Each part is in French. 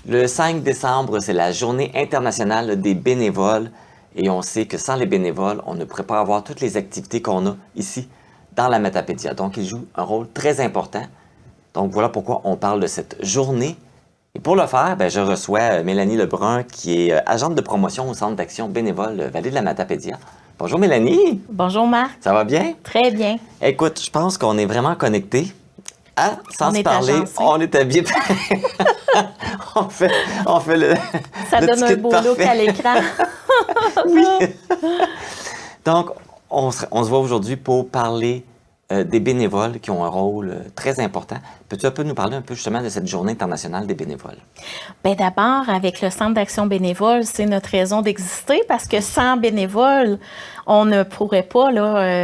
Le 5 décembre, c'est la Journée internationale des bénévoles. Et on sait que sans les bénévoles, on ne pourrait pas avoir toutes les activités qu'on a ici dans la Matapédia. Donc, ils jouent un rôle très important. Donc, voilà pourquoi on parle de cette journée. Et pour le faire, je reçois Mélanie Lebrun, qui est agente de promotion au Centre d'action bénévole Vallée de la Matapédia. Bonjour Mélanie! Bonjour Marc. Ça va bien? Très bien. Écoute, je pense qu'on est vraiment connectés. Ah, sans On se est parler, agencés. on est habillés. on fait le Ça le donne un ticket beau parfait. look à l'écran. Oui. Donc, on se voit aujourd'hui pour parler des bénévoles qui ont un rôle très important. Peux-tu un peu nous parler un peu justement de cette Journée internationale des bénévoles? Bien, d'abord, avec le Centre d'action bénévole, c'est notre raison d'exister parce que sans bénévoles, on ne pourrait pas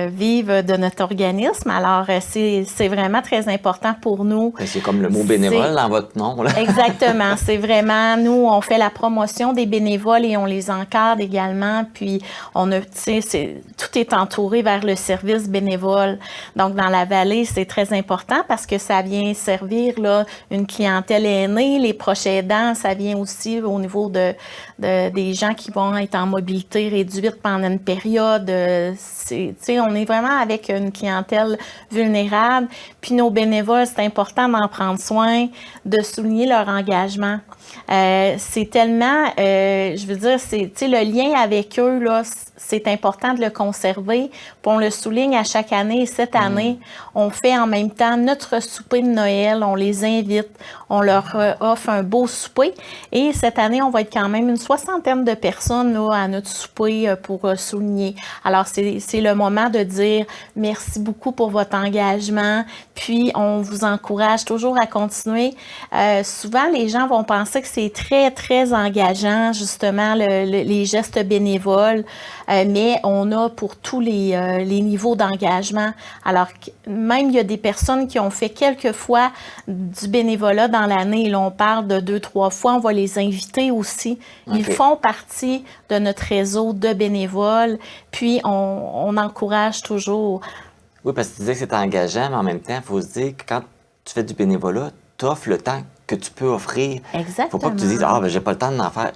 vivre de notre organisme. Alors, c'est vraiment très important pour nous. C'est comme le mot bénévole dans votre nom, là. Exactement. C'est vraiment, nous, on fait la promotion des bénévoles et on les encadre également. Puis, on a, tout est entouré vers le service bénévole. Donc, dans la vallée, c'est très important parce que ça vient servir là, une clientèle aînée, les proches aidants, ça vient aussi au niveau des gens qui vont être en mobilité réduite pendant une période. On est vraiment avec une clientèle vulnérable. Puis nos bénévoles, c'est important d'en prendre soin, de souligner leur engagement. C'est tellement, je veux dire, le lien avec eux, là, c'est important de le conserver. Puis on le souligne à chaque année. Et cette année, on fait en même temps notre souper de Noël. On les invite. On leur offre un beau souper. Et cette année, on va être quand même une 60aine de personnes là, à notre souper pour souligner. Alors, c'est le moment de dire merci beaucoup pour votre engagement. Puis, on vous encourage toujours à continuer. Souvent, les gens vont penser que c'est très, très engageant, justement, les gestes bénévoles. Mais on a pour tous les niveaux d'engagement. Alors, même il y a des personnes qui ont fait quelques fois du bénévolat dans l'année. Là, on parle de 2-3 fois. On va les inviter aussi. Okay. Ils font partie de notre réseau de bénévoles. Puis, on encourage toujours. Oui, parce que tu disais que c'est engageant, mais en même temps, il faut se dire que quand tu fais du bénévolat, tu offres le temps que tu peux offrir. Exactement. Faut pas que tu dises « j'ai pas le temps d'en faire. »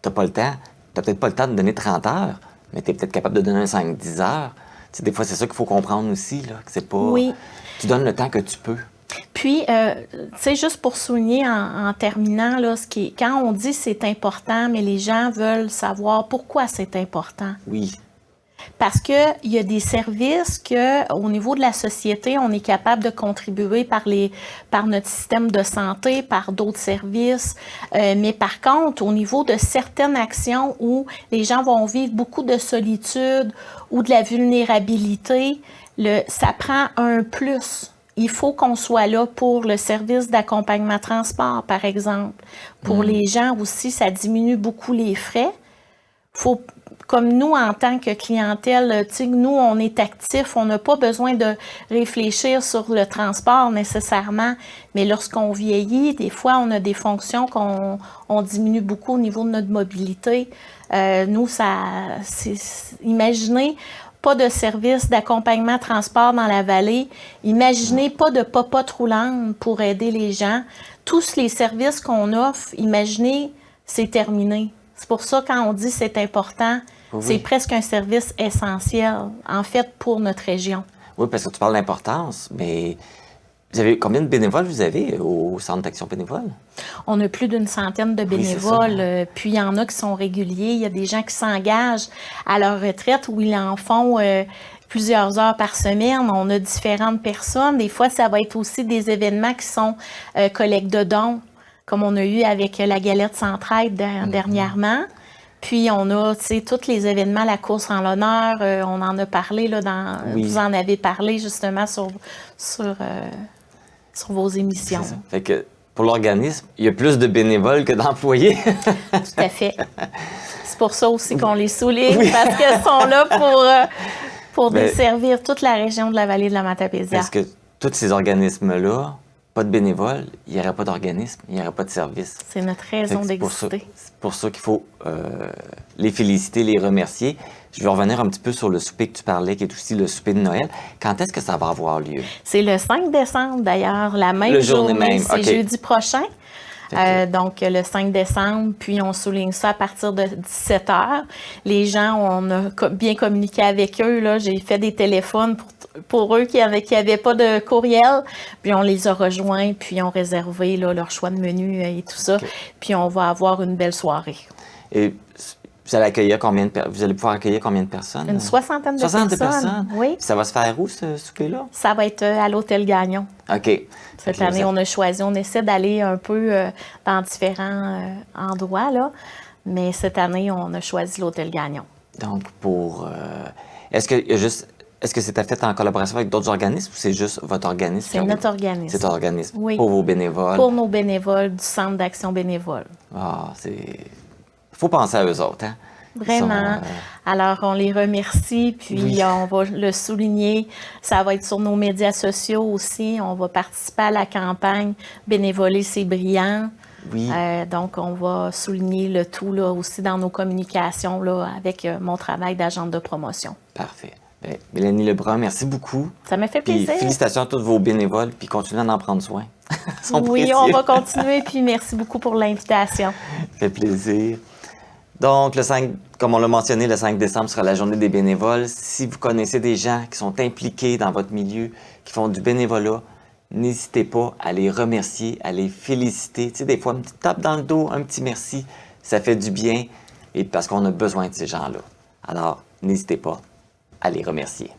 T'as pas le temps. T'as peut-être pas le temps de donner 30 heures, mais tu es peut-être capable de donner 5-10 heures. Tu sais, des fois, c'est ça qu'il faut comprendre aussi, là, que c'est pas... Oui. Tu donnes le temps que tu peux. Puis, tu sais, juste pour souligner en terminant, là, quand on dit c'est important, mais les gens veulent savoir pourquoi c'est important. Oui. Parce qu'il y a des services qu'au niveau de la société, on est capable de contribuer par notre système de santé, par d'autres services. Mais par contre, au niveau de certaines actions où les gens vont vivre beaucoup de solitude ou de la vulnérabilité, ça prend un plus. Il faut qu'on soit là pour le service d'accompagnement transport, par exemple. Pour les gens aussi, ça diminue beaucoup les frais. Faut, comme nous, en tant que clientèle, nous, on est actifs, on n'a pas besoin de réfléchir sur le transport nécessairement, mais lorsqu'on vieillit, des fois, on a des fonctions qu'on diminue beaucoup au niveau de notre mobilité. Nous, imaginez, pas de service d'accompagnement transport dans la vallée. Imaginez pas de popote roulante pour aider les gens. Tous les services qu'on offre, imaginez, c'est terminé. C'est pour ça, quand on dit c'est important, oui. C'est presque un service essentiel, en fait, pour notre région. Oui, parce que tu parles d'importance, mais combien de bénévoles vous avez au Centre d'action bénévole? On a plus d'une centaine de bénévoles, oui, puis il y en a qui sont réguliers. Il y a des gens qui s'engagent à leur retraite où ils en font plusieurs heures par semaine. On a différentes personnes. Des fois, ça va être aussi des événements qui sont collecte de dons, comme on a eu avec la Galette Centraide dernièrement. Puis, on a, tu sais, tous les événements, la course en l'honneur, on en a parlé, là, oui. Vous en avez parlé, justement, sur vos émissions. C'est ça. Fait que, pour l'organisme, il y a plus de bénévoles que d'employés. Tout à fait. C'est pour ça aussi qu'on les souligne, oui. Parce qu'elles sont là pour desservir toute la région de la vallée de la Matapédia. Parce que tous ces organismes-là, pas de bénévoles, il n'y aurait pas d'organisme, il n'y aurait pas de service. C'est notre raison d'exister. C'est pour ça qu'il faut les féliciter, les remercier. Je vais revenir un petit peu sur le souper que tu parlais, qui est aussi le souper de Noël. Quand est-ce que ça va avoir lieu? C'est le 5 décembre, d'ailleurs, la même le journée. Même. C'est jeudi prochain. Donc, le 5 décembre, puis on souligne ça à partir de 17 heures. Les gens, on a bien communiqué avec eux. Là. J'ai fait des téléphones pour eux qui avaient pas de courriel, puis on les a rejoints, puis ont réservé là, leur choix de menu et tout ça. Puis on va avoir une belle soirée. Et vous allez accueillir vous allez pouvoir accueillir combien de personnes? Une soixantaine de personnes. 60 personnes? Oui. Ça va se faire où, ce souper-là? Ça va être à l'Hôtel Gagnon. OK. Cette année, on a choisi, on essaie d'aller un peu dans différents endroits, là. Mais cette année, on a choisi l'Hôtel Gagnon. Donc, est-ce que c'était fait en collaboration avec d'autres organismes ou c'est juste votre organisme? C'est notre organisme. C'est votre organisme. Oui. Pour vos bénévoles. Pour nos bénévoles du Centre d'action bénévole. Ah, faut penser à eux autres, hein? Vraiment. Alors, on les remercie, puis on va le souligner. Ça va être sur nos médias sociaux aussi. On va participer à la campagne Bénévoler, c'est brillant. Oui. Donc, on va souligner le tout là, aussi dans nos communications là, avec mon travail d'agente de promotion. Parfait. Bien, Mélanie Lebrun, merci beaucoup. Ça m'a fait Puis plaisir. félicitations à tous vos bénévoles, puis continuez à en prendre soin. Oui, on va continuer, puis merci beaucoup pour l'invitation. Ça fait plaisir. Donc, comme on l'a mentionné, le 5 décembre sera la journée des bénévoles. Si vous connaissez des gens qui sont impliqués dans votre milieu, qui font du bénévolat, n'hésitez pas à les remercier, à les féliciter. Tu sais, des fois, une petite tape dans le dos, un petit merci, ça fait du bien et parce qu'on a besoin de ces gens-là. Alors, n'hésitez pas à les remercier.